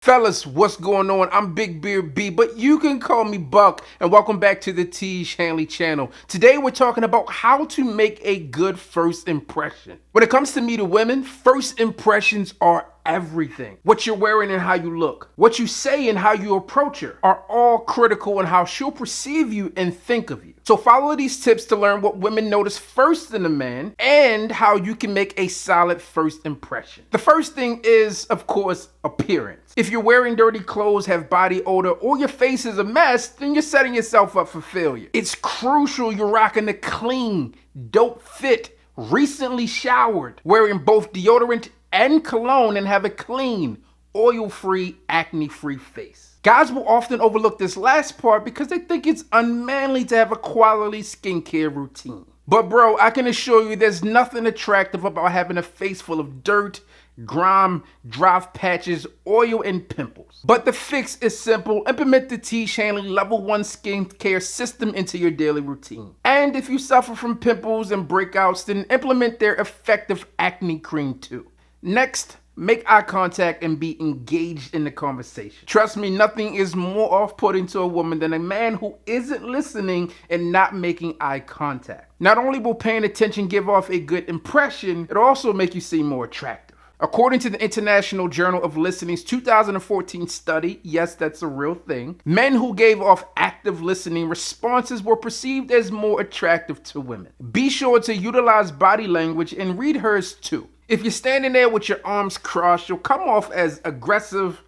Fellas, what's going on? I'm Big Beard B, but you can call me Buck, and welcome back to the Tiege Hanley channel. Today we're talking about how to make a good first impression. When it comes to meeting women, first impressions are everything. What you're wearing and how you look, what you say and how you approach her are all critical in how she'll perceive you and think of you. So follow these tips to learn what women notice first in a man and how you can make a solid first impression. The first thing is, of course, appearance. If you're wearing dirty clothes, have body odor, or your face is a mess, then you're setting yourself up for failure. It's crucial you're rocking a clean, dope fit, recently showered, wearing both deodorant and cologne, and have a clean, oil-free, acne-free face. Guys will often overlook this last part because they think it's unmanly to have a quality skincare routine. But bro, I can assure you there's nothing attractive about having a face full of dirt, grime, dry patches, oil, and pimples. But the fix is simple. Implement the Tiege Hanley Level 1 skincare system into your daily routine. And if you suffer from pimples and breakouts, then implement their effective acne cream too. Next, make eye contact and be engaged in the conversation. Trust me, nothing is more off-putting to a woman than a man who isn't listening and not making eye contact. Not only will paying attention give off a good impression, it'll also make you seem more attractive. According to the International Journal of Listening's 2014 study, yes, that's a real thing, men who gave off active listening responses were perceived as more attractive to women. Be sure to utilize body language and read hers too. If you're standing there with your arms crossed, you'll come off as aggressive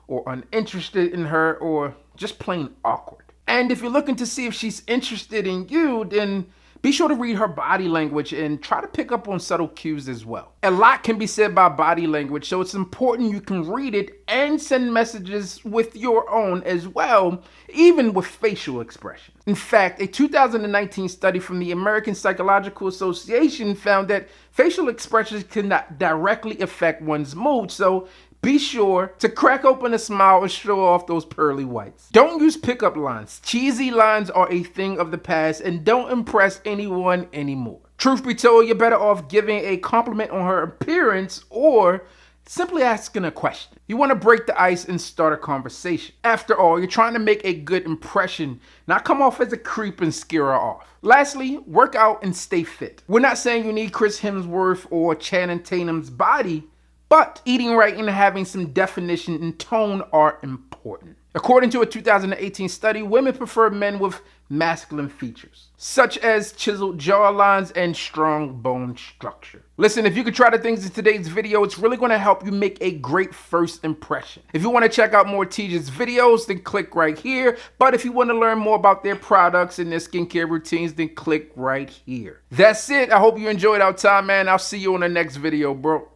or uninterested in her or just plain awkward. And if you're looking to see if she's interested in you, then be sure to read her body language and try to pick up on subtle cues as well. A lot can be said by body language, so it's important you can read it and send messages with your own as well, even with facial expressions. In fact, a 2019 study from the American Psychological Association found that facial expressions cannot directly affect one's mood, so be sure to crack open a smile and show off those pearly whites. Don't use pickup lines. Cheesy lines are a thing of the past and don't impress anyone anymore. Truth be told, you're better off giving a compliment on her appearance or simply asking a question. You want to break the ice and start a conversation. After all, you're trying to make a good impression, not come off as a creep and scare her off. Lastly, work out and stay fit. We're not saying you need Chris Hemsworth or Channing Tatum's body, but eating right and having some definition and tone are important. According to a 2018 study, women prefer men with masculine features, such as chiseled jawlines and strong bone structure. Listen, if you could try the things in today's video, it's really going to help you make a great first impression. If you want to check out more Tiege's videos, then click right here. But if you want to learn more about their products and their skincare routines, then click right here. That's it. I hope you enjoyed our time, man. I'll see you on the next video, bro.